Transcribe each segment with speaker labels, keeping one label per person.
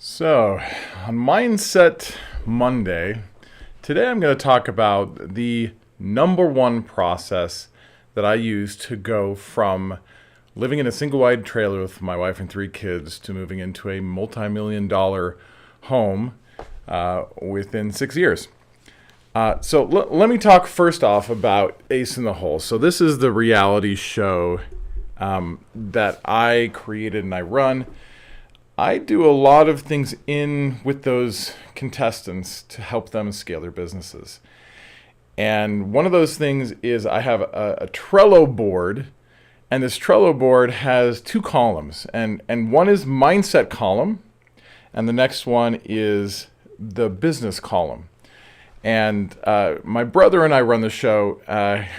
Speaker 1: So, on Mindset Monday, today I'm going to talk about the number one process that I use to go from living in a single wide trailer with my wife and three kids to moving into a multi-million dollar home within 6 years. So let me talk first off about Ace in the Hole. So this is the reality show that I created and I run. I do a lot of things in with those contestants to help them scale their businesses. And one of those things is I have a Trello board, and this Trello board has two columns, and one is mindset column, and the next one is the business column. And my brother and I run the show.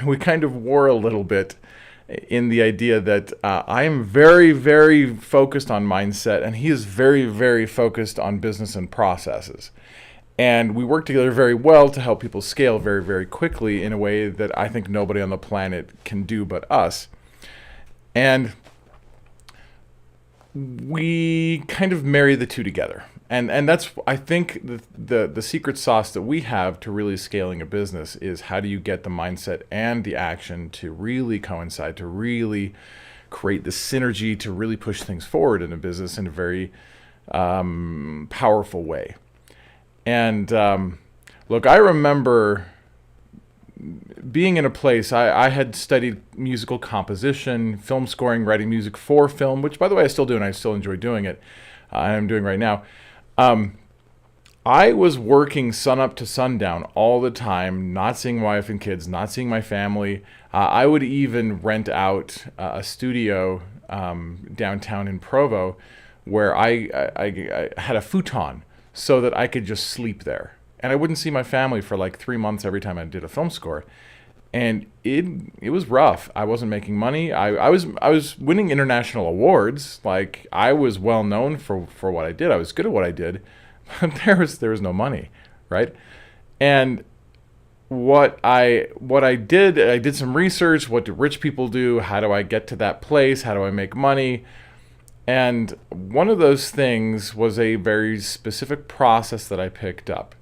Speaker 1: We kind of war a little bit in the idea that I am very, very focused on mindset, and he is very, very focused on business and processes. And we work together very well to help people scale very, very quickly in a way that I think nobody on the planet can do but us. And we kind of marry the two together. And that's, I think, the secret sauce that we have to really scaling a business is how do you get the mindset and the action to really coincide, to really create the synergy, to really push things forward in a business in a very powerful way. And look, I remember being in a place, I had studied musical composition, film scoring, writing music for film, which, by the way, I still do, and I still enjoy doing it. I'm doing right now. I was working sun up to sundown all the time, not seeing my wife and kids, not seeing my family. I would even rent out a studio downtown in Provo where I had a futon so that I could just sleep there. And I wouldn't see my family for like 3 months every time I did a film score. And it was rough. I wasn't making money. I was winning international awards. Like, I was well known for what I did. I was good at what I did, but there was no money, right? And what I did some research. What do rich people do? How do I get to that place? How do I make money? And one of those things was a very specific process that I picked up.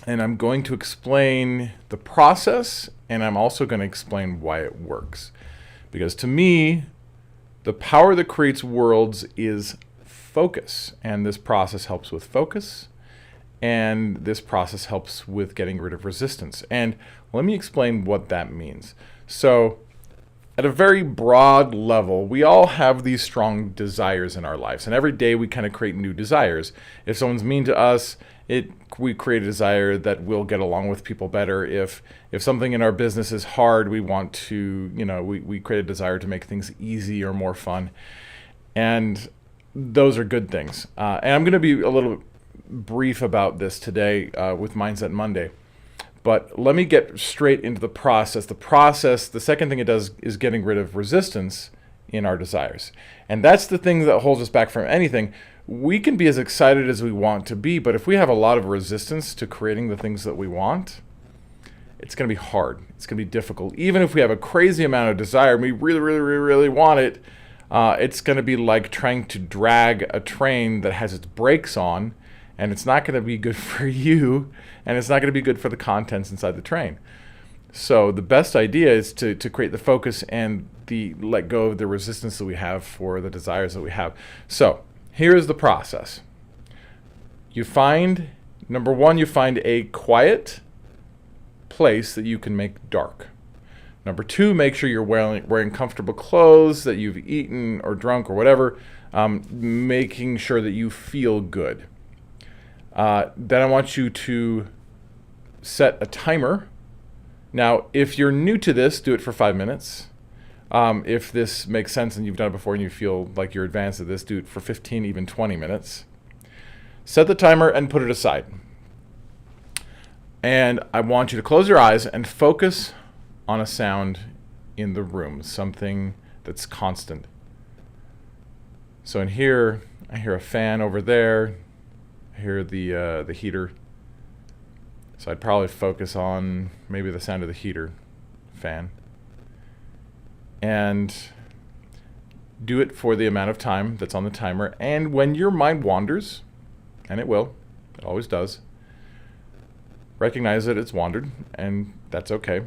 Speaker 1: And I'm going to explain the process, and I'm also going to explain why it works. Because to me, the power that creates worlds is focus. And this process helps with focus. And this process helps with getting rid of resistance. And let me explain what that means. So, at a very broad level, we all have these strong desires in our lives. And every day we kind of create new desires. If someone's mean to us, we create a desire that we'll get along with people better. If something in our business is hard, we want to, we create a desire to make things easy or more fun. And those are good things. And I'm going to be a little brief about this today with Mindset Monday. But let me get straight into the process. The second thing it does is getting rid of resistance in our desires. And that's the thing that holds us back from anything. We can be as excited as we want to be, but if we have a lot of resistance to creating the things that we want, it's going to be hard. It's going to be difficult. Even if we have a crazy amount of desire and we really, really, really, really want it, it's going to be like trying to drag a train that has its brakes on, and it's not going to be good for you, and it's not going to be good for the contents inside the train. So the best idea is to create the focus and let go of the resistance that we have for the desires that we have. So here's the process. Number one, you find a quiet place that you can make dark. Number two, make sure you're wearing comfortable clothes, that you've eaten or drunk or whatever, making sure that you feel good. Then I want you to set a timer. Now, if you're new to this, do it for 5 minutes. If this makes sense and you've done it before and you feel like you're advanced at this, do it for 15, even 20 minutes. Set the timer and put it aside. And I want you to close your eyes and focus on a sound in the room, something that's constant. So in here, I hear a fan over there. I hear the heater. So I'd probably focus on maybe the sound of the heater, fan. And Do it for the amount of time that's on the timer. And when your mind wanders, and it will, it always does, recognize that it's wandered, and that's okay.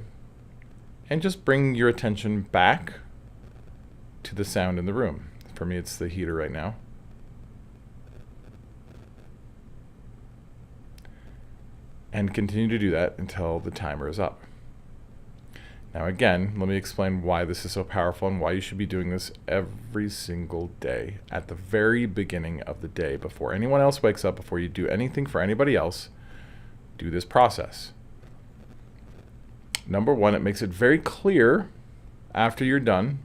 Speaker 1: And just bring your attention back to the sound in the room. For me, it's the heater right now. And continue to do that until the timer is up. Now again, let me explain why this is so powerful and why you should be doing this every single day at the very beginning of the day. Before anyone else wakes up, before you do anything for anybody else, do this process. Number one, it makes it very clear after you're done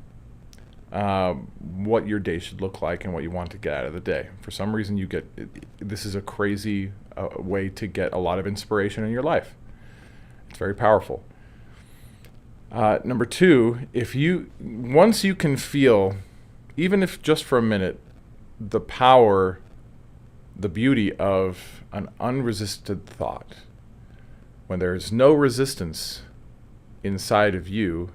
Speaker 1: what your day should look like and what you want to get out of the day. For some reason, this is a crazy way to get a lot of inspiration in your life. It's very powerful. Number two, once you can feel, even if just for a minute, the power, the beauty of an unresisted thought, when there's no resistance inside of you,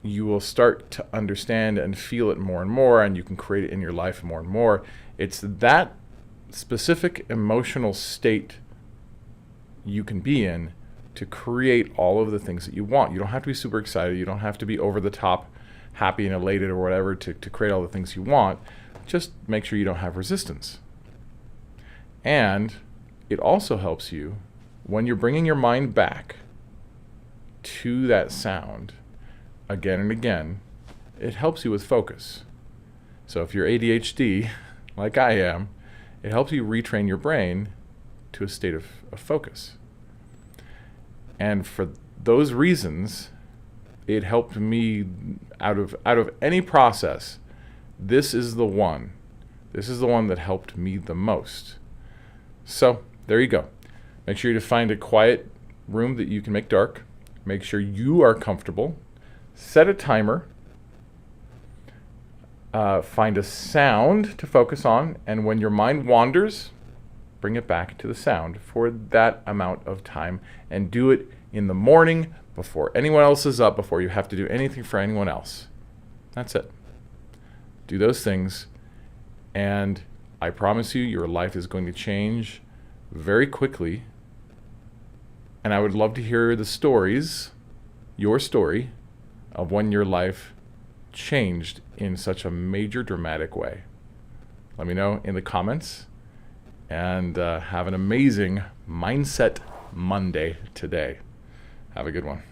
Speaker 1: you will start to understand and feel it more and more, and you can create it in your life more and more. It's that specific emotional state you can be in to create all of the things that you want. You don't have to be super excited. You don't have to be over the top happy and elated or whatever to create all the things you want. Just make sure you don't have resistance. And it also helps you when you're bringing your mind back to that sound again and again. It helps you with focus. So if you're ADHD, like I am, it helps you retrain your brain to a state of focus. And for those reasons, it helped me out of any process. This is the one. This is the one that helped me the most. So there you go. Make sure to find a quiet room that you can make dark. Make sure you are comfortable. Set a timer. Find a sound to focus on. And when your mind wanders, bring it back to the sound for that amount of time, and do it in the morning before anyone else is up, before you have to do anything for anyone else. That's it. Do those things, and I promise you, your life is going to change very quickly. And I would love to hear the stories, your story, of when your life changed in such a major, dramatic way. Let me know in the comments. And have an amazing Mindset Monday today. Have a good one.